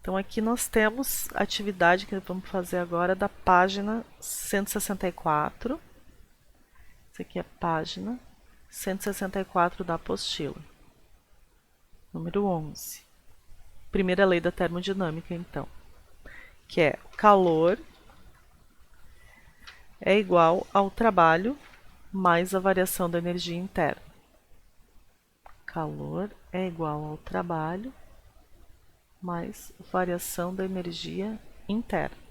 Então aqui nós temos a atividade que vamos fazer agora da página 164. Essa aqui é a página 164 da apostila. Número 11. Primeira lei da termodinâmica, então, que é calor é igual ao trabalho mais a variação da energia interna. Calor é igual ao trabalho mais variação da energia interna.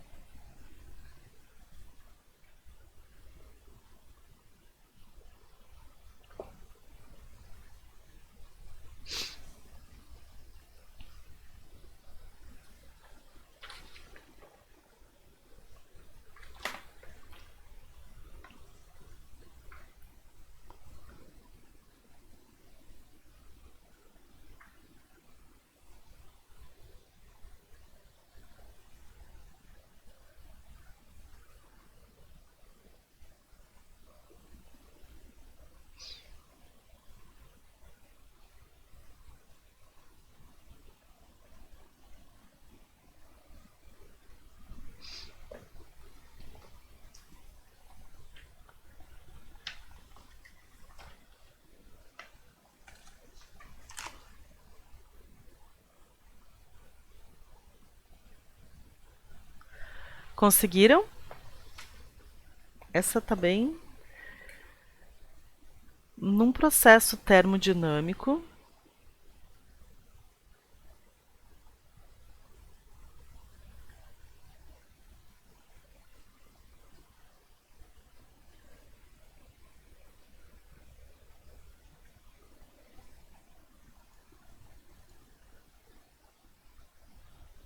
Conseguiram? Essa tá bem. Num processo termodinâmico,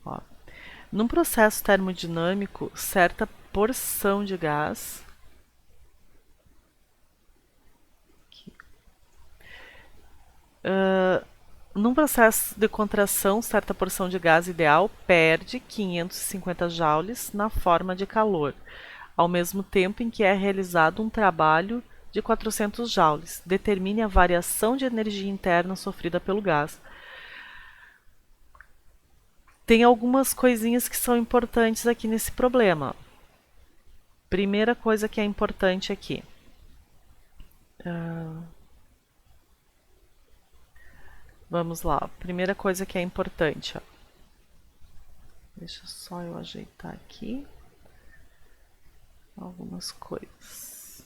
ó, num processo termodinâmico, certa porção de gás num processo de contração, certa porção de gás ideal perde 550 joules na forma de calor, ao mesmo tempo em que é realizado um trabalho de 400 joules. Determine a variação de energia interna sofrida pelo gás. Tem algumas coisinhas que são importantes aqui nesse problema. Primeira coisa que é importante aqui. Vamos lá. Primeira coisa que é importante. Ó. Deixa só eu ajeitar aqui algumas coisas.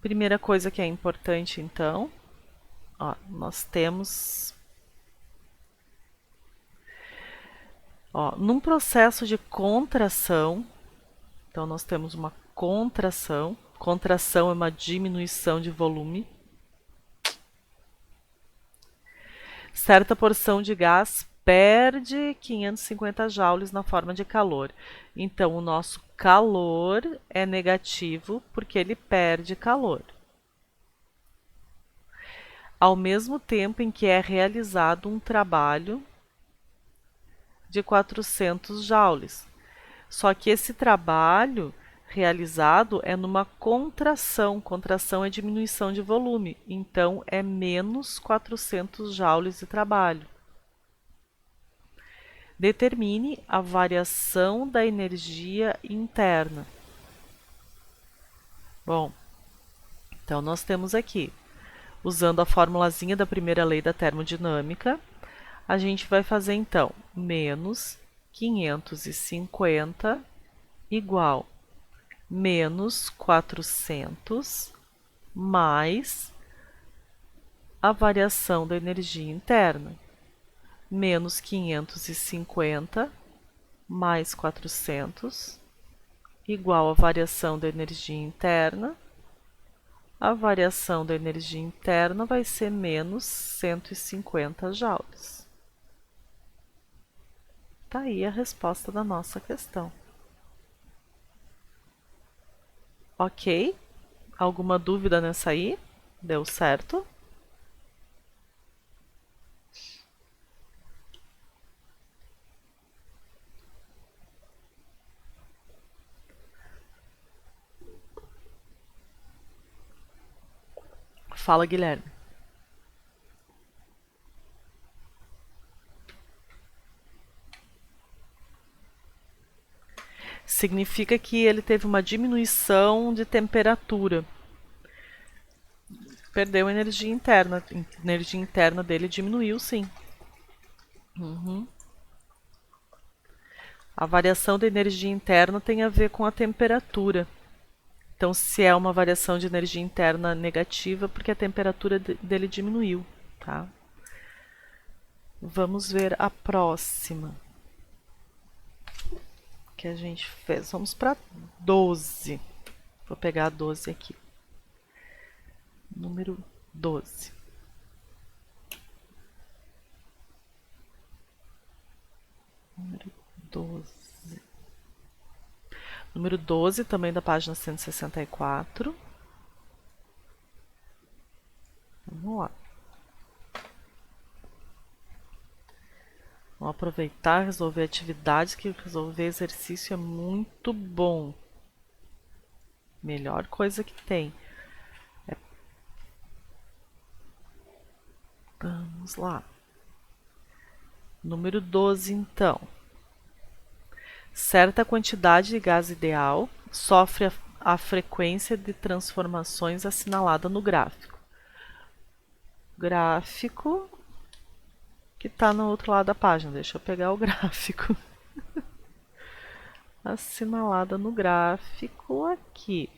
Primeira coisa que é importante, então, ó, nós temos, ó, num processo de contração, então nós temos uma contração. Contração é uma diminuição de volume. Certa porção de gás perde 550 joules na forma de calor. Então, o nosso calor é negativo porque ele perde calor. Ao mesmo tempo em que é realizado um trabalho de 400 joules. Só que esse trabalho realizado é numa contração. Contração é diminuição de volume. Então, é menos 400 joules de trabalho. Determine a variação da energia interna. Bom, então nós temos aqui, usando a formulazinha da primeira lei da termodinâmica, a gente vai fazer então menos 550 igual menos 400 mais a variação da energia interna. Menos 550 mais 400 igual a variação da energia interna. A variação da energia interna vai ser menos 150 joules. Tá aí a resposta da nossa questão. Ok? Alguma dúvida nessa aí? Deu certo? Fala, Guilherme. significa que ele teve uma diminuição de temperatura. Perdeu energia interna. A energia interna dele diminuiu, sim. A variação da energia interna tem a ver com a temperatura. Então, se é uma variação de energia interna negativa, porque a temperatura dele diminuiu, tá? Vamos ver a próxima que a gente fez. Vamos para 12. Vou pegar a 12 aqui. Número 12. Número 12. Número 12, também da página 164. Vamos lá. Vamos aproveitar, resolver atividades, que resolver exercício é muito bom. Melhor coisa que tem. Vamos lá. Número 12, então. Certa quantidade de gás ideal sofre a frequência de transformações assinalada no gráfico. Gráfico que está no outro lado da página. Deixa eu pegar o gráfico. Assinalada no gráfico aqui.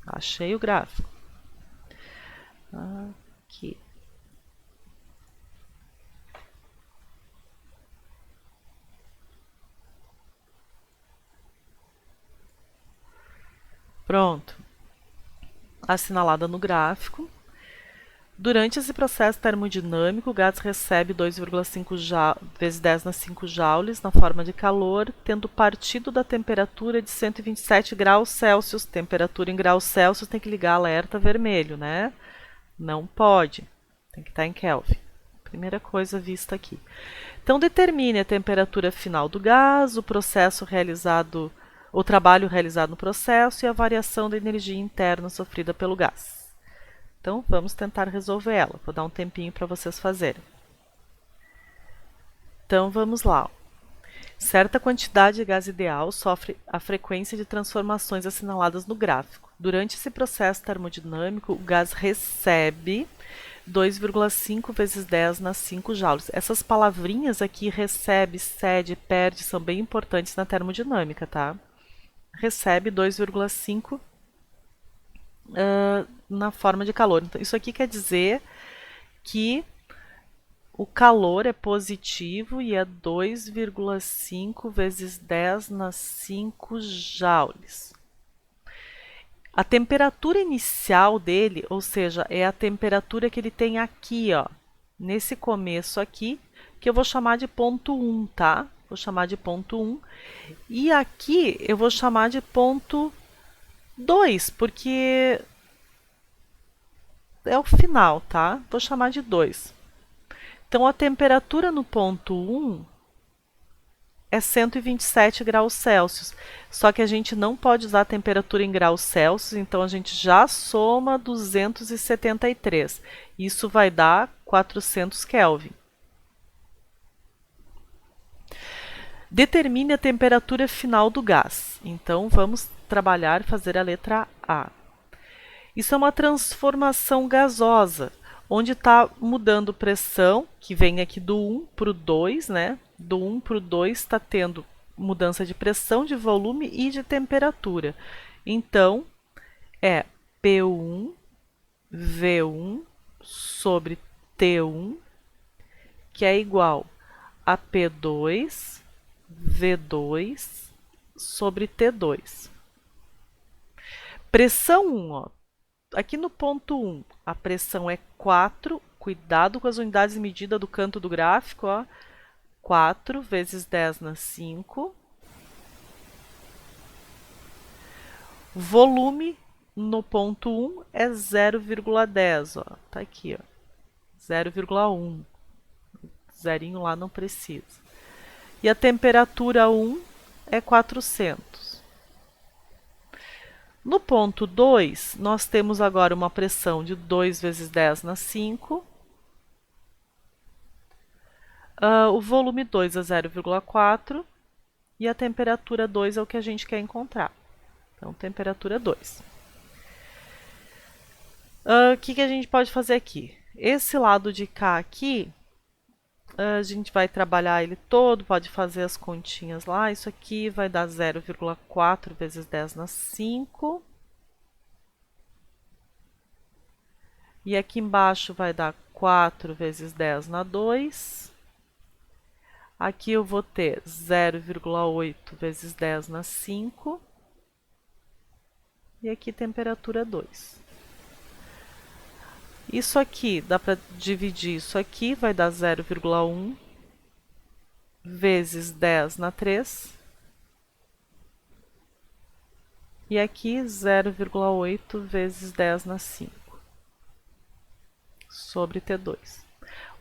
Achei o gráfico. Aqui. Pronto. Assinalada no gráfico. Durante esse processo termodinâmico, o gás recebe 2,5 vezes 10 na 5 joules na forma de calor, tendo partido da temperatura de 127 graus Celsius. Temperatura em graus Celsius tem que ligar alerta vermelho, né? Não pode. Tem que estar em Kelvin. Primeira coisa vista aqui. Então, determine a temperatura final do gás, o trabalho realizado no processo e a variação da energia interna sofrida pelo gás. Então, vamos tentar resolver ela. Vou dar um tempinho para vocês fazerem. Então, vamos lá. Certa quantidade de gás ideal sofre a frequência de transformações assinaladas no gráfico. Durante esse processo termodinâmico, o gás recebe 2,5 vezes 10 na 5 joules. Essas palavrinhas aqui, recebe, cede, perde, são bem importantes na termodinâmica, tá? Recebe 2,5 na forma de calor. Então, isso aqui quer dizer que o calor é positivo e é 2,5 vezes 10 na 5 joules. A temperatura inicial dele, ou seja, é a temperatura que ele tem aqui, ó, nesse começo aqui, que eu vou chamar de ponto 1, tá? Vou chamar de ponto 1. E aqui eu vou chamar de ponto 2, porque é o final, tá? Vou chamar de 2. Então, a temperatura no ponto 1 é 127 graus Celsius. Só que a gente não pode usar a temperatura em graus Celsius, então a gente já soma 273. Isso vai dar 400 Kelvin. Determine a temperatura final do gás. Então, vamos trabalhar e fazer a letra A. Isso é uma transformação gasosa, onde está mudando pressão, que vem aqui do 1 para o 2, né? Do 1 para o 2 está tendo mudança de pressão, de volume e de temperatura. Então, é P1, V1 sobre T1, que é igual a P2, V2 sobre T2. Pressão 1, ó. Aqui no ponto 1, a pressão é 4. Cuidado com as unidades de medida do canto do gráfico, ó. 4 vezes 10 na 5. Volume no ponto 1 é 0,10, ó. Tá aqui, ó. 0,1. Zerinho lá não precisa. E a temperatura 1 é 400. No ponto 2, nós temos agora uma pressão de 2 vezes 10 na 5. O volume 2 é 0,4 e a temperatura 2 é o que a gente quer encontrar. Então, temperatura 2. O que a gente pode fazer aqui? Esse lado de cá aqui, a gente vai trabalhar ele todo, pode fazer as continhas lá. Isso aqui vai dar 0,4 vezes 10 na 5. E aqui embaixo vai dar 4 vezes 10 na 2. Aqui eu vou ter 0,8 vezes 10 na 5. E aqui temperatura 2. Isso aqui, dá para dividir isso aqui, vai dar 0,1 vezes 10 na 3. E aqui 0,8 vezes 10 na 5. Sobre T2.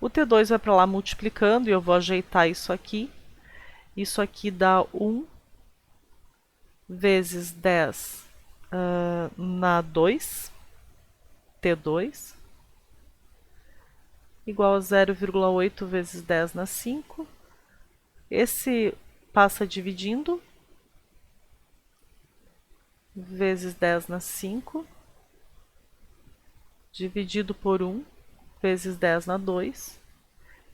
O T2 vai para lá multiplicando e eu vou ajeitar isso aqui. Isso aqui dá 1 vezes 10 na 2, T2, igual a 0,8 vezes 10 na 5. Esse passa dividindo, vezes 10 na 5, dividido por 1, vezes 10 na 2.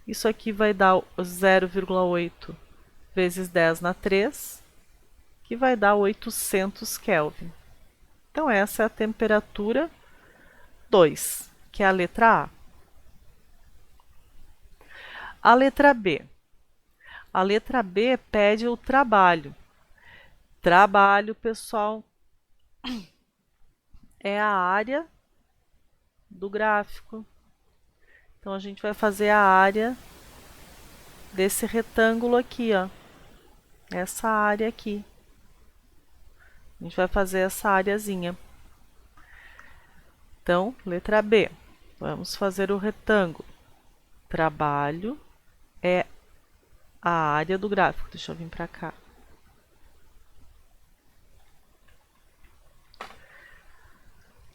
Isso aqui vai dar 0,8 vezes 10 na 3, que vai dar 800 Kelvin. Então, essa é a temperatura 2, que é a letra A. A letra B. A letra B pede o trabalho. Trabalho, pessoal, é a área do gráfico. Então, a gente vai fazer a área desse retângulo aqui, ó. Essa área aqui. A gente vai fazer essa areazinha. Então, letra B. Vamos fazer o retângulo. Trabalho é a área do gráfico. Deixa eu vir para cá.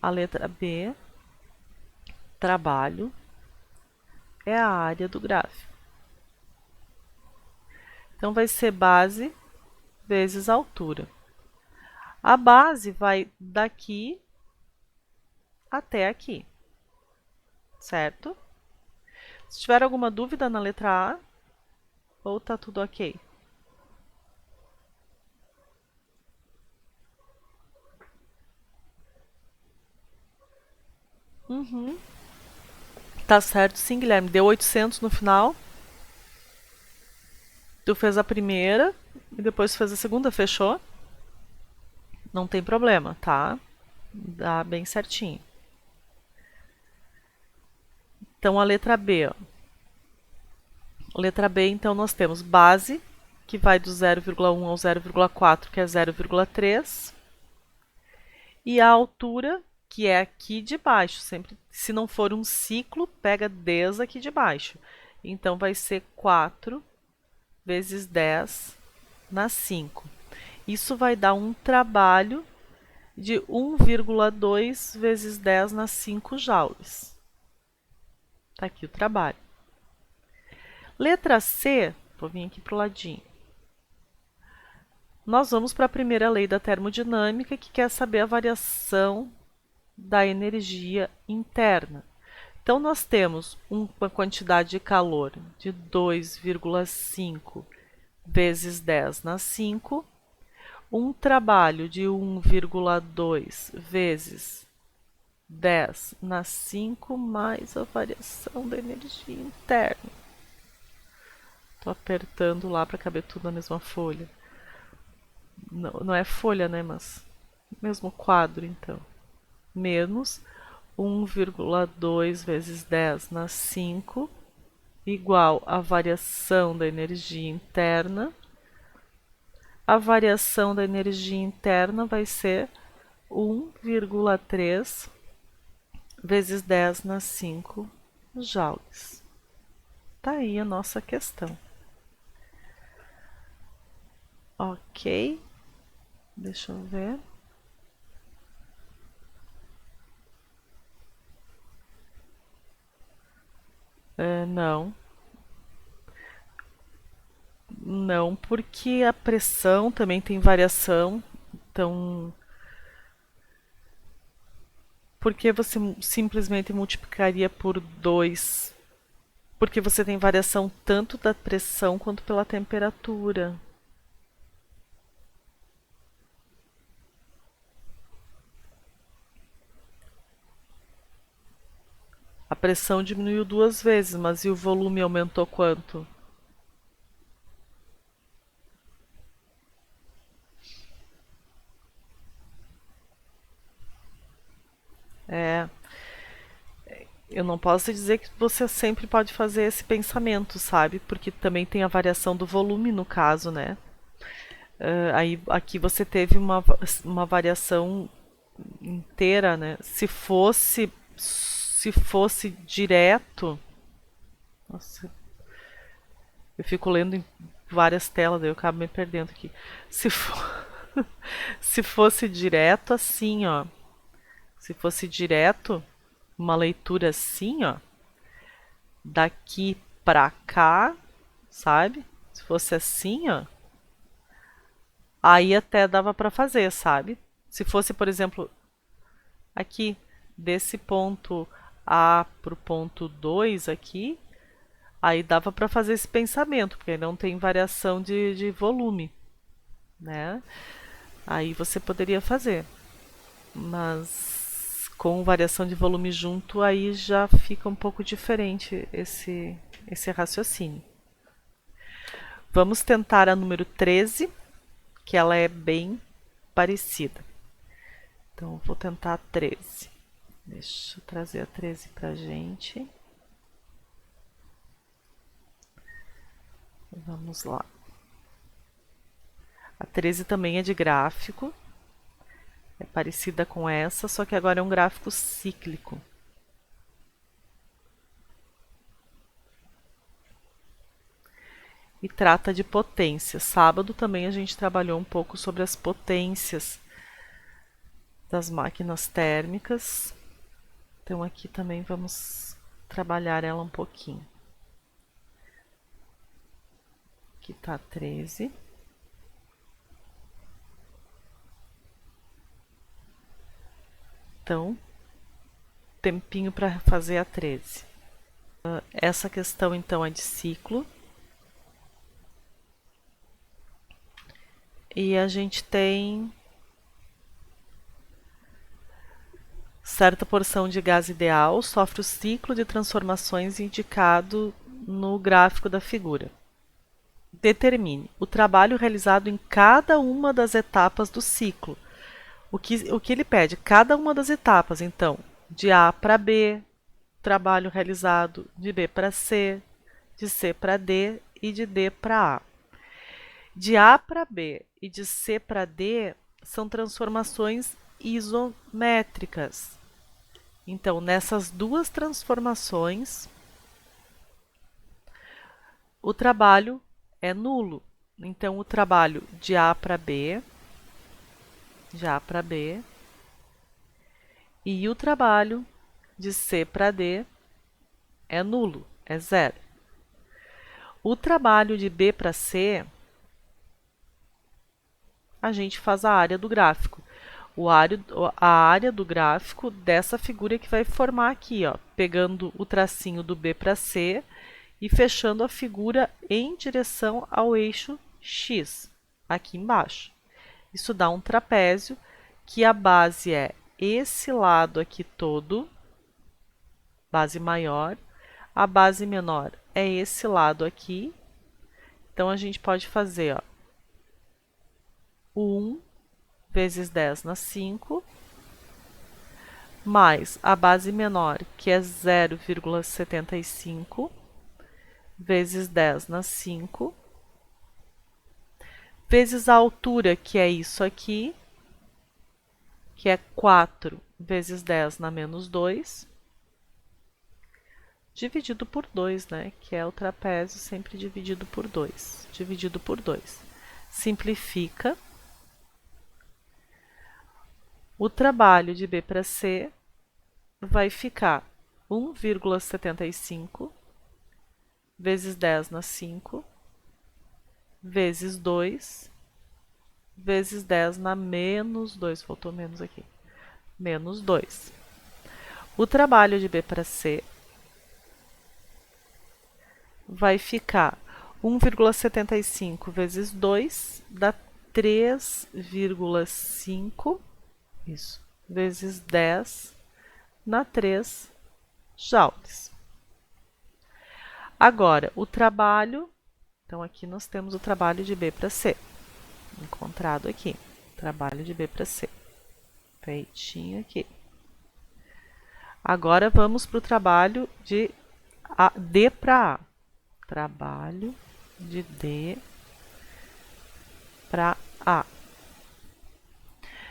A letra B, trabalho, é a área do gráfico. Então, vai ser base vezes altura. A base vai daqui até aqui, certo? Se tiver alguma dúvida na letra A, ou tá tudo ok? Tá certo sim, Guilherme. Deu 800 no final. Tu fez a primeira e depois fez a segunda, fechou? Não tem problema, tá? Dá bem certinho. Então, a letra B, ó. Letra B, então, nós temos base, que vai do 0,1 ao 0,4, que é 0,3. E a altura, que é aqui de baixo. Sempre, se não for um ciclo, pega desde aqui de baixo. Então, vai ser 4 vezes 10 na 5. Isso vai dar um trabalho de 1,2 vezes 10 na 5 joules. Tá aqui o trabalho. Letra C, vou vir aqui para o ladinho. Nós vamos para a primeira lei da termodinâmica, que quer saber a variação da energia interna. Então, nós temos uma quantidade de calor de 2,5 vezes 10 na 5, um trabalho de 1,2 vezes 10 na 5, mais a variação da energia interna. Estou apertando lá para caber tudo na mesma folha. Não, não é folha, né? Mas mesmo quadro, então. Menos 1,2 vezes 10 na 5, igual a variação da energia interna. A variação da energia interna vai ser 1,3 vezes 10 na 5 joules. Tá aí a nossa questão. Ok. Deixa eu ver. Não. Não, porque a pressão também tem variação. Então, por que você simplesmente multiplicaria por 2? Porque você tem variação tanto da pressão quanto pela temperatura. A pressão diminuiu 2 vezes, mas e o volume aumentou quanto? É, eu não posso dizer que você sempre pode fazer esse pensamento, sabe? Porque também tem a variação do volume no caso, né? Aí aqui você teve uma variação inteira, né? Se fosse direto, nossa, eu fico lendo em várias telas, daí eu acabo me perdendo aqui. Se for, se fosse direto assim, ó, se fosse direto, uma leitura assim, ó, daqui pra cá, sabe? Se fosse assim, ó, aí até dava pra fazer, sabe? Se fosse, por exemplo, aqui desse ponto A pro ponto 2 aqui, aí dava para fazer esse pensamento, porque não tem variação de volume, né? Aí você poderia fazer, mas com variação de volume junto, aí já fica um pouco diferente esse raciocínio. Vamos tentar a número 13, que ela é bem parecida. Então, vou tentar a 13. Deixa eu trazer a 13 para a gente. Vamos lá. A 13 também é de gráfico. É parecida com essa, só que agora é um gráfico cíclico. E trata de potência. Sábado também a gente trabalhou um pouco sobre as potências das máquinas térmicas. Então aqui também vamos trabalhar ela um pouquinho. Aqui está 13. Então, tempinho para fazer a 13. Essa questão então é de ciclo. E a gente tem certa porção de gás ideal sofre o ciclo de transformações indicado no gráfico da figura. Determine o trabalho realizado em cada uma das etapas do ciclo. O que ele pede? Cada uma das etapas, então, de A para B, trabalho realizado de B para C, de C para D e de D para A. De A para B e de C para D são transformações isométricas. Então, nessas duas transformações, o trabalho é nulo. Então, o trabalho de A para B, e o trabalho de C para D é nulo, é zero. O trabalho de B para C, a gente faz a área do gráfico. A área do gráfico dessa figura que vai formar aqui, ó, pegando o tracinho do B para C e fechando a figura em direção ao eixo X, aqui embaixo. Isso dá um trapézio que a base é esse lado aqui todo, base maior, a base menor é esse lado aqui. Então, a gente pode fazer, ó, 1 vezes 10 na 5, mais a base menor, que é 0,75, vezes 10 na 5, vezes a altura, que é isso aqui, que é 4 vezes 10 na menos 2, dividido por 2, né? Que é o trapézio sempre dividido por 2. Dividido por 2. Simplifica. O trabalho de B para C vai ficar 1,75 vezes 10 na 5, vezes 2, vezes 10 na menos 2, faltou menos aqui, menos 2. O trabalho de B para C vai ficar 1,75 vezes 2 dá 3,5, isso, vezes 10 na 3 joules. Agora, o trabalho, então aqui nós temos o trabalho de B para C, encontrado aqui, trabalho de B para C, feitinho aqui. Agora vamos para o trabalho de D para A. Trabalho de D para A.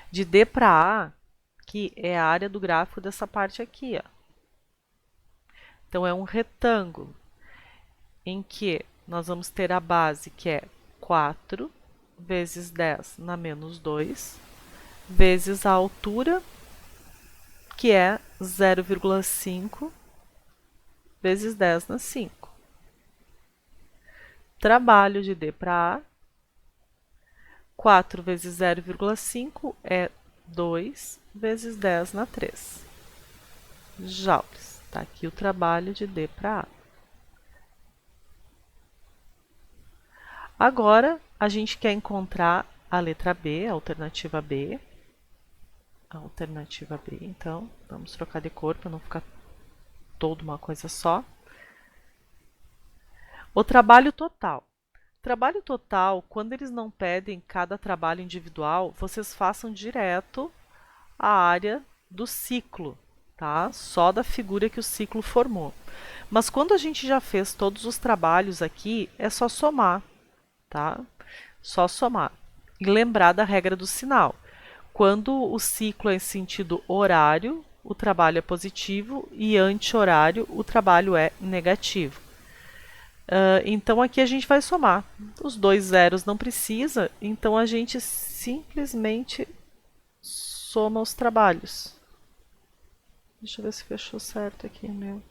De D para A, que é a área do gráfico dessa parte aqui, ó. Então é um retângulo em que nós vamos ter a base, que é 4 vezes 10 na menos 2, vezes a altura, que é 0,5 vezes 10 na 5. Trabalho de D para A, 4 vezes 0,5 é 2 vezes 10 na 3 joules. Está aqui o trabalho de D para A. Agora, a gente quer encontrar a letra B, a alternativa B. Alternativa B, então, vamos trocar de cor para não ficar toda uma coisa só. O trabalho total. Trabalho total, quando eles não pedem cada trabalho individual, vocês façam direto a área do ciclo, tá? Só da figura que o ciclo formou. Mas quando a gente já fez todos os trabalhos aqui, é só somar, tá? Só somar. E lembrar da regra do sinal. Quando o ciclo é em sentido horário, o trabalho é positivo e anti-horário, o trabalho é negativo. Então aqui a gente vai somar. Os dois zeros não precisa, então a gente simplesmente soma os trabalhos. Deixa eu ver se fechou certo aqui, meu.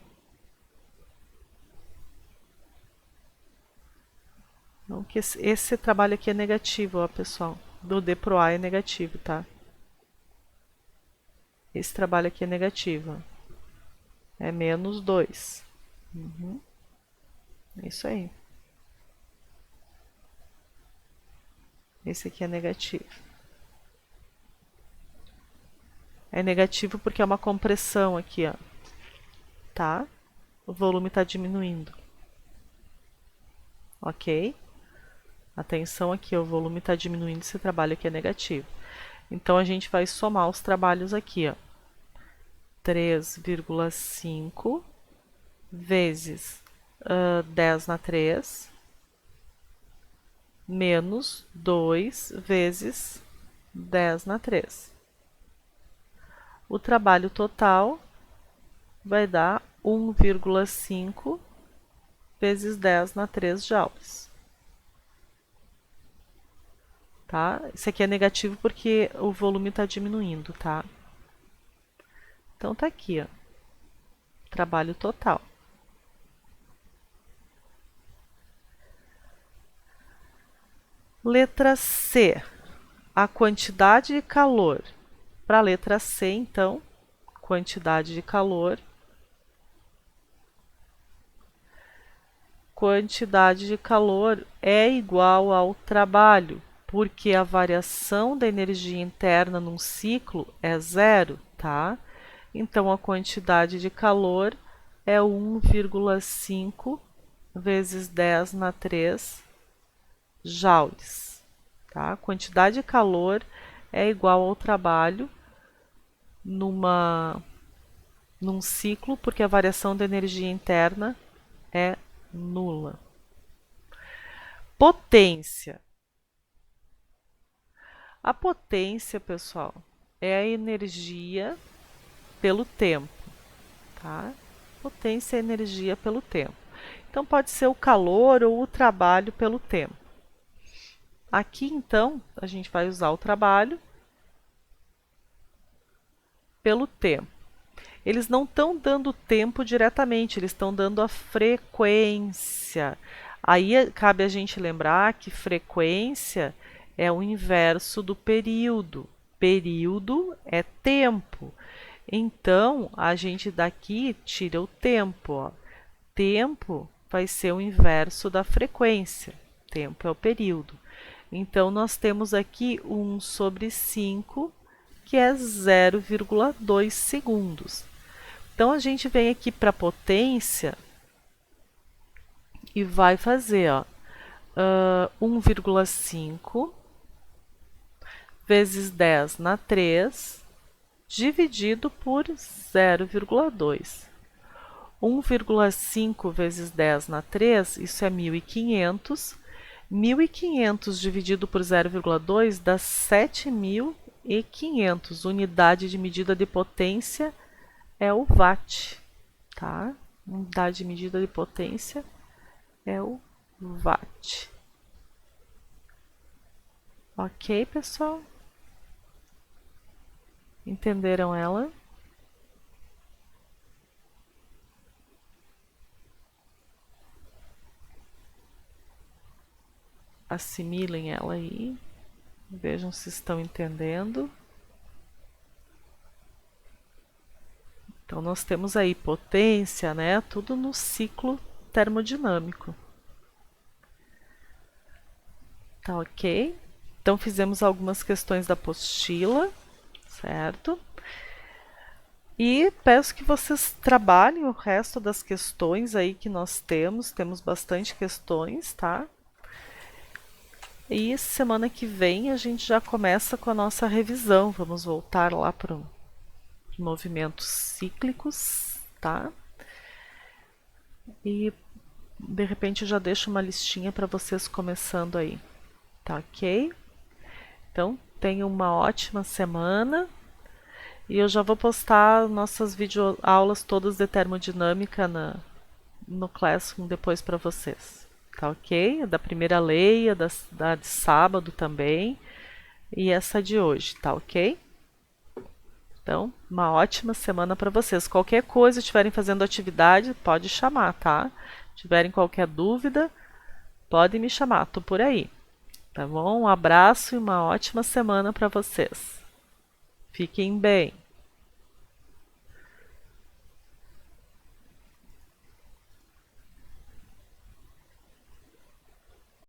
Não, que esse trabalho aqui é negativo, ó, pessoal. Do D pro A é negativo, tá? Esse trabalho aqui é negativo. É menos 2. É isso aí. Esse aqui é negativo. É negativo porque é uma compressão aqui, ó. Tá? O volume está diminuindo. Ok? Atenção aqui, o volume está diminuindo, esse trabalho aqui é negativo. Então, a gente vai somar os trabalhos aqui, ó. 3,5 vezes 10 na 3 menos 2 vezes 10 na 3. O trabalho total vai dar 1,5 vezes 10 na 3 joules. Tá? Esse aqui é negativo porque o volume está diminuindo, tá? Então tá aqui, ó. Trabalho total. Letra C. A quantidade de calor. Para a letra C, então, quantidade de calor. Quantidade de calor é igual ao trabalho, porque a variação da energia interna num ciclo é zero, tá? Então, a quantidade de calor é 1,5 vezes 10 na 3 joules. Tá? A quantidade de calor é igual ao trabalho num ciclo, porque a variação da energia interna é nula. Potência. A potência, pessoal, é a energia pelo tempo, tá? Potência é energia pelo tempo. Então, pode ser o calor ou o trabalho pelo tempo. Aqui, então, a gente vai usar o trabalho pelo tempo. Eles não estão dando tempo diretamente, eles estão dando a frequência. Aí cabe a gente lembrar que frequência é o inverso do período. Período é tempo. Então, a gente daqui tira o tempo. Ó. Tempo vai ser o inverso da frequência. Tempo é o período. Então, nós temos aqui 1 sobre 5, que é 0,2 segundos. Então, a gente vem aqui para a potência e vai fazer 1,5 vezes 10 na 3, dividido por 0,2. 1,5 vezes 10 na 3, isso é 1.500. 1.500 dividido por 0,2 dá 7.500. Unidade de medida de potência é o watt, tá? Unidade de medida de potência é o watt. Ok, pessoal? Entenderam ela? Assimilem ela aí. Vejam se estão entendendo. Então, nós temos aí potência, né? Tudo no ciclo termodinâmico. Tá ok? Então, fizemos algumas questões da apostila, certo? E peço que vocês trabalhem o resto das questões aí que nós temos bastante questões, tá? E semana que vem a gente já começa com a nossa revisão. Vamos voltar lá para os movimentos cíclicos, tá? E de repente eu já deixo uma listinha para vocês começando aí, tá ok? Então, tenham uma ótima semana. E eu já vou postar nossas videoaulas todas de termodinâmica no Classroom depois para vocês. Tá ok? Da primeira lei, da de sábado também. E essa de hoje, tá ok? Então, uma ótima semana para vocês. Qualquer coisa, estiverem fazendo atividade, pode chamar, tá? Tiverem qualquer dúvida, pode me chamar, tô por aí. Tá bom? Um abraço e uma ótima semana para vocês. Fiquem bem.